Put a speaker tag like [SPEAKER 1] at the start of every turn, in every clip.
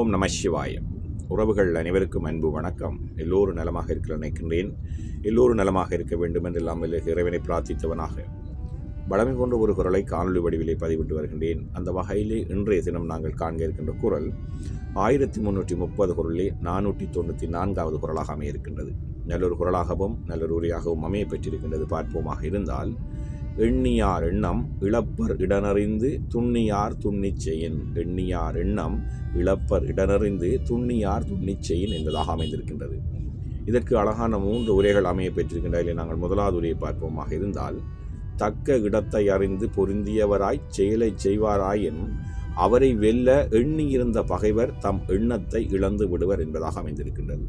[SPEAKER 1] ஓம் நம சிவாய. உறவுகள் அனைவருக்கும் அன்பு வணக்கம். எல்லோரும் நலமாக இருக்க நினைக்கின்றேன். எல்லோரும் நலமாக இருக்க வேண்டும் என்று எல்லாம் இறைவனை பிரார்த்தித்தவனாக வளமை கொண்ட ஒரு குரலை காணொலி வடிவிலே பதிவிட்டு வருகின்றேன். அந்த வகையிலே இன்றைய தினம் நாங்கள் காண்க இருக்கின்ற குரல் 1330 குரலிலே 494வது குரலாக அமைய இருக்கின்றது. நல்லொரு குரலாகவும் நல்லொரு உரையாகவும் அமைய பெற்றிருக்கின்றது. பார்ப்போமாக இருந்தால், எண்ணியார் எண்ணம் இழப்பர் இடனறிந்து துண்ணியார் துண்ணிச் செய்யின். எண்ணியார் எண்ணம் இழப்பர் இடனறிந்து துண்ணியார் துண்ணிச் செய்யின் என்பதாக அமைந்திருக்கின்றது. இதற்கு அழகான 3 உரைகள் அமைய பெற்றிருக்கின்றன. நாங்கள் முதலாவது உரையை பார்ப்போமாக இருந்தால், தக்க இடத்தை அறிந்து பொருந்தியவராய் செயலை செய்வாராயின் அவரை வெல்ல எண்ணியிருந்த பகைவர் தம் எண்ணத்தை இழந்து விடுவர் என்பதாக அமைந்திருக்கின்றது.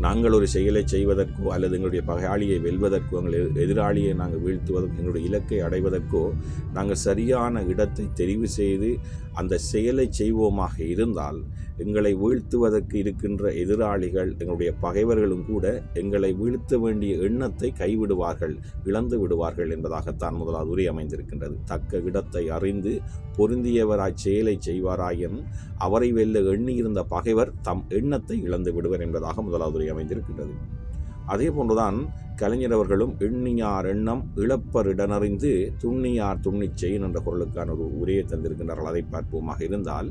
[SPEAKER 1] நாங்கள் ஒரு செயலை செய்வதற்கோ அல்லது எங்களுடைய பகையாளியை வெல்வதற்கோ, எங்கள் எதிராளியை நாங்கள் வீழ்த்துவதற்கோ, எங்களுடைய இலக்கை அடைவதற்கோ நாங்கள் சரியான இடத்தை தெரிவு செய்து அந்த செயலை செய்வோமாக இருந்தால், எங்களை வீழ்த்துவதற்கு இருக்கின்ற எதிராளிகள், எங்களுடைய பகைவர்களும் கூட எங்களை வீழ்த்த வேண்டிய எண்ணத்தை கைவிடுவார்கள், இழந்து விடுவார்கள் என்பதாகத்தான் முதலாவது உரை அமைந்திருக்கின்றது. தக்க இடத்தை அறிந்து பொருந்தியவராய் செயலை செய்வாராயின் அவரை வெல்ல எண்ணியிருந்த பகைவர் தம் எண்ணத்தை இழந்து விடுவர் என்பதாக முதலாவது உரை அமைந்திருக்கின்றது. அதே போன்றுதான் கலைஞர் அவர்களும் எண்ணியார் எண்ணம் இழப்பர் இடனறிந்து துண்ணியார் துண்ணிச் செய்யின் என்ற குரலுக்கான ஒரு உரையை தந்திருக்கின்றார்கள். அதை பார்ப்போமாக இருந்தால்,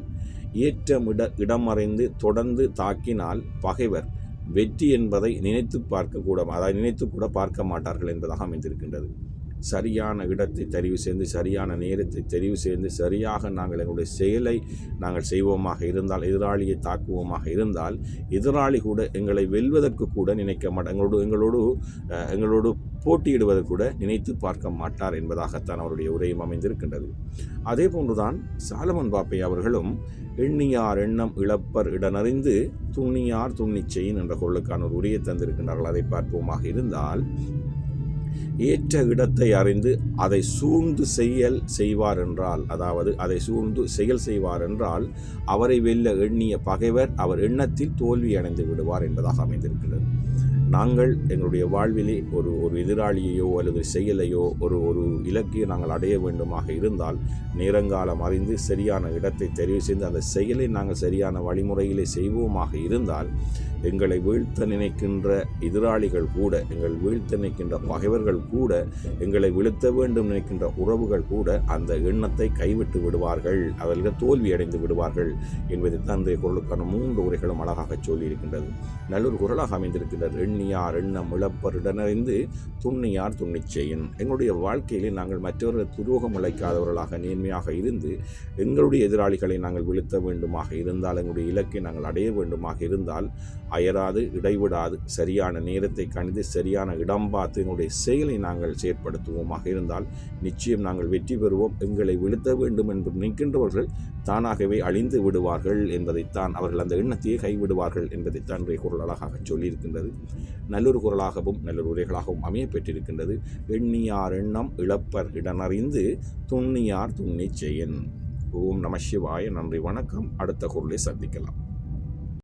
[SPEAKER 1] ஏற்றம் இடம் அறிந்து தொடர்ந்து தாக்கினால் பகைவர் வெற்றி என்பதை நினைத்து கூட பார்க்க மாட்டார்கள் என்பதாக அமைந்திருக்கின்றது. சரியான இடத்தை தெரிவு செய்து, சரியான நேரத்தை தெரிவு செய்து, சரியாக நாங்கள் எங்களுடைய செயலை நாங்கள் செய்வோமாக இருந்தால், எதிராளியை தாக்குவோமாக இருந்தால், எதிராளி கூட எங்களை வெல்வதற்கு கூட நினைக்க மாட்டார், எங்களோடு போட்டியிடுவதற்கு கூட நினைத்து பார்க்க மாட்டார் என்பதாகத்தான் அவருடைய உரையும் அமைந்திருக்கின்றது. அதே போன்றுதான் சாலமன் பாப்பை அவர்களும் எண்ணியார் எண்ணம் இழப்பர் இடனறிந்து துண்ணியார் துண்ணிச் செய்யின் என்ற குரலுக்கான ஒரு உரையை தந்திருக்கின்றார்கள். அதை பார்ப்போமாக இருந்தால், ஏற்ற இடத்தை அறிந்து அதை சூழ்ந்து செயல் செய்வார் என்றால், அதாவது அதை சூழ்ந்து செயல் செய்வார் என்றால் அவரை வெல்ல எண்ணிய பகைவர் அவர் எண்ணத்தில் தோல்வி அடைந்து விடுவார் என்பதாக அமைந்திருக்கிறது. நாங்கள் எங்களுடைய வாழ்விலே ஒரு எதிராளியையோ அல்லது செயலையோ ஒரு இலக்கையோ நாங்கள் அடைய வேண்டுமாக இருந்தால், நேரங்காலம் அறிந்து சரியான இடத்தை தெரிவு செய்து அந்த செயலை நாங்கள் சரியான வழிமுறையிலே செய்வோமாக இருந்தால், எங்களை வீழ்த்த நினைக்கின்ற எதிராளிகள் கூட, எங்கள் வீழ்த்த நினைக்கின்ற பகைவர்கள் கூட, எங்களை வீழ்த்த வேண்டும் நினைக்கின்ற உறவுகள் கூட அந்த எண்ணத்தை கைவிட்டு விடுவார்கள், அவர்கள் தோல்வி அடைந்து விடுவார்கள் என்பதைத்தான் இந்த குரலுக்கான 3 உரைகளும் அழகாக சொல்லியிருக்கின்றது. நல்லொரு குரலாக அமைந்திருக்கின்றது. எண்ணியார் எண்ணம் இழப்பர் இடனறிந்து துண்ணியார் துண்ணிச் செய்யின். எங்களுடைய வாழ்க்கையிலே நாங்கள் மற்றவர்கள் துரோகம் இழைக்காதவர்களாக நேர்மையாக இருந்து எங்களுடைய எதிராளிகளை நாங்கள் வீழ்த்த வேண்டுமாக இருந்தால், எங்களுடைய இலக்கை நாங்கள் அடைய வேண்டுமாக இருந்தால், அயராது இடைவிடாது சரியான நேரத்தை கணிந்து சரியான இடம் பார்த்து எங்களுடைய செயலை நாங்கள் செயற்படுத்துவோமாக இருந்தால் நிச்சயம் நாங்கள் வெற்றி பெறுவோம். எங்களை வீழ்த்த வேண்டும் என்று நினைக்கின்றவர்கள் தானாகவே அழிந்து விடுவார்கள் என்பதைத்தான், அவர்கள் அந்த எண்ணத்தையே கைவிடுவார்கள் என்பதைத்தான் இன்றைய குரல் அழகாக சொல்லியிருக்கின்றது. நல்லொரு குரலாகவும் நல்லொரு உரைகளாகவும் அமைய பெற்றிருக்கின்றது. எண்ணியார் எண்ணம் இழப்பர் இடனறிந்து துண்ணியார் துண்ணிச் செய்யின். ஓம் நம சிவாய. நன்றி, வணக்கம். அடுத்த குரலை சந்திக்கலாம்.